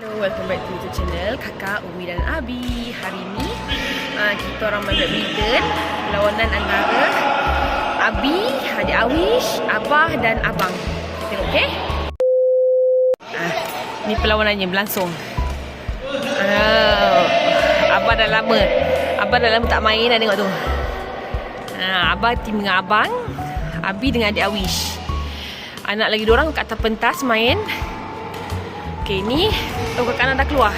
Hello, welcome back to YouTube channel Kakak, Umi dan Abi. Hari ni kita orang main badminton. Perlawanan antara Abi, adik Awish, Abah dan Abang. Tengok, okey? Ni perlawanannya berlangsung. Abah dah lama tak main dah, tengok tu. Abah tim dengan Abang, Abi dengan adik Awish. Anak lagi diorang kat atas pentas main. Okey, ni kakak Ana dah keluar.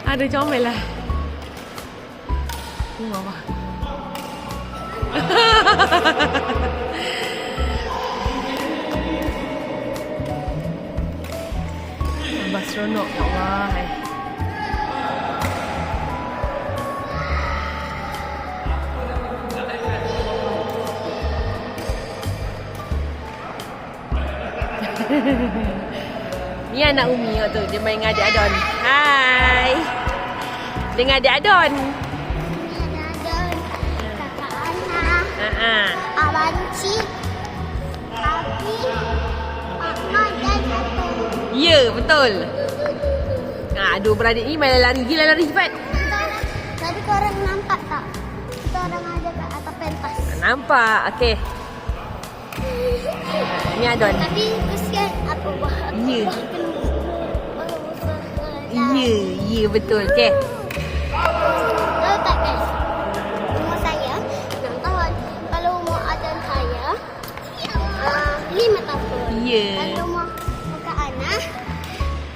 Ada comel lah. Apa? Abah seronok, ya Allah. Ni anak Umi tu, dia main dengan adik Adon. Hai. Dengan adik Adon. Abang Cik, Abi, Mama dan Satu. Ya, betul. Aduh, beradik ni main lari. Gila lari cepat. Tadi korang nampak tak? Kita orang ada kat atas pentas. Nampak, okey. Ni Adon. Tapi kesian apa buah. Ya. Ya, betul. Okey. Tahu tak guys? Umur saya 6 tahun. Kalau umur adan saya 5 tahun. Ya. Kalau umur Kak Ana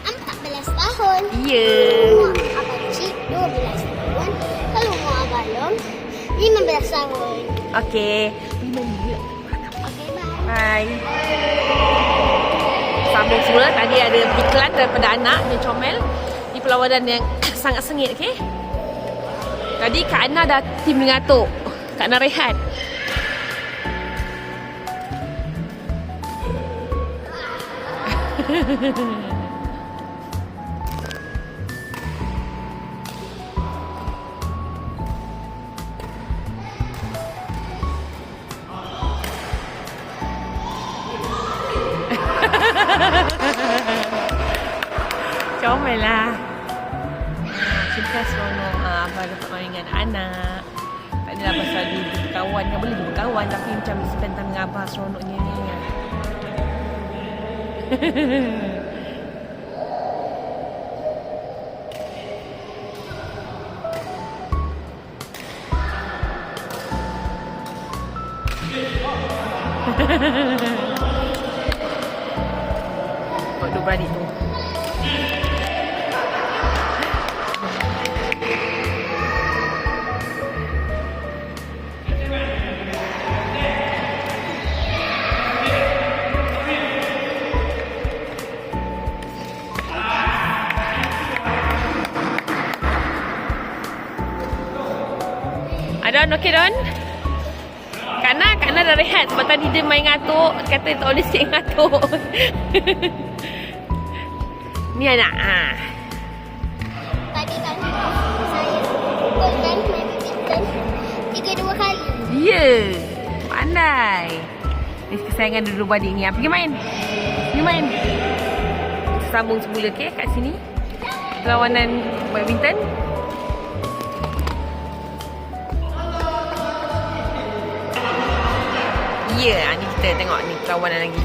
14 tahun. Ya. Umur Abang Cik 12 tahun. Kalau umur Abang Long 15 tahun. Okey. Okey, bye. Hai. Sambung semula. Tadi ada iklan daripada anak yang comel di perlawanan yang sangat sengit, okey? Tadi Kak Ana dah tim dengan Atok. Kak Ana rehat. Comel lah. Cinta seronok. Abah dapat main dengan anak. Tak adalah pasal dia berkawan. Yang boleh berkawan, tapi macam spend time dengan Abah seronoknya ni. Tengok dua beradik tu. Adon, okey Don? Kak Ana dah rehat sebab tadi dia main dengan Atok. Kata tak boleh sikit dengan Atok. Ni anak. Tadi kan saya golkan main badminton 3-2 kali. Ya. Pandai. Ni kesayangan dulu adik ni. Pergi main. Pergi main. Kita sambung semula, okey, kat sini. Perlawanan badminton. Ya, ni kita tengok ni perlawanan lagi.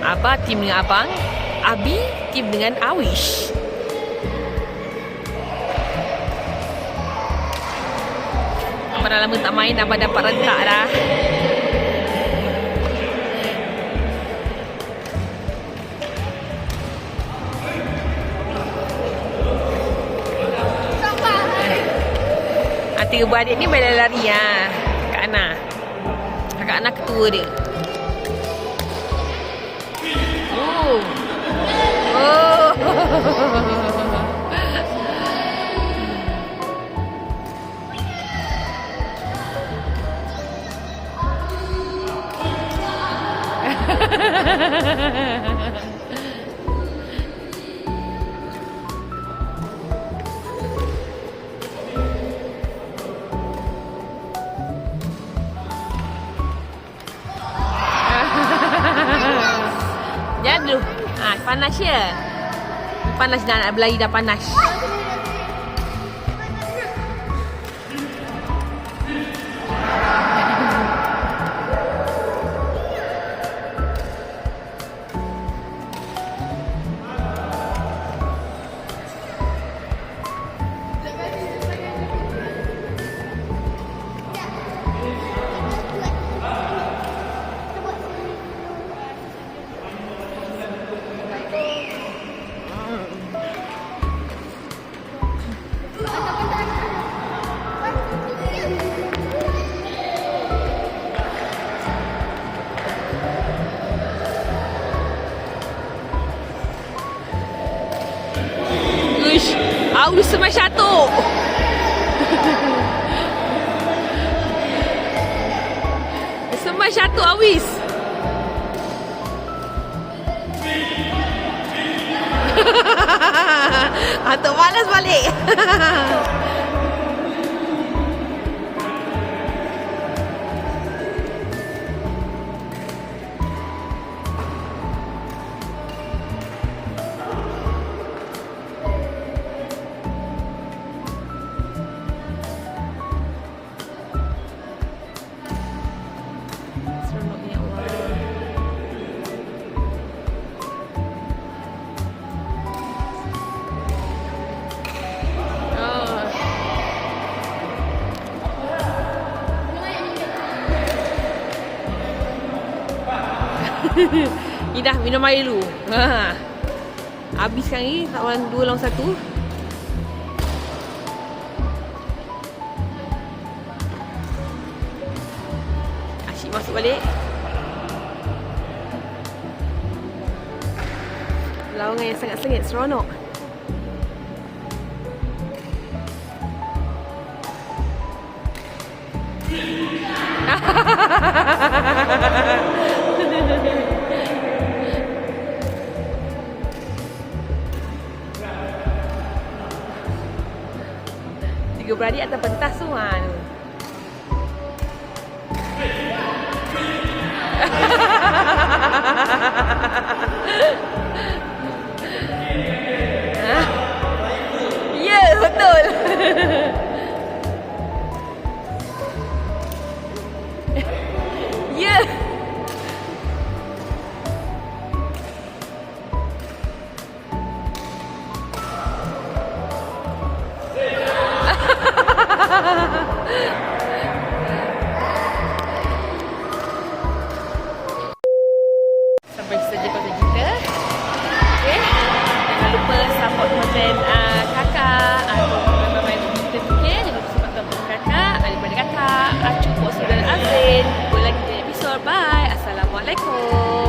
Abah tim dengan Abang, Abi tim dengan Awish. Abah dah lama tak main, Abah dapat rentak dah. tiga beradik ni main lari ha. Kakak Ana. Kakak Ana ketua dia. Oh. Oh. Jangan dulu. Panas ya? Panas dah nak berlari dah panas. Uish, aku semai satu. Semai satu awis. Atuk malas balik. Seronoknya Allah. Ni dah minum air dulu. Habis sekarang ni tak dua lawan satu. Asyik masuk balik. Lawangan yang sangat sengit, seronok. Tiga beradik atas pentas tu ha. Ya, betul. Ya. Sampai saja konten kita. Okay. Jangan lupa support konten kakak atau main kita fikir. Jangan lupa support konten kakak, daripada kakak, Acu, Pok Su dan Azrin. Jumpa lagi di episod. Bye. Assalamualaikum.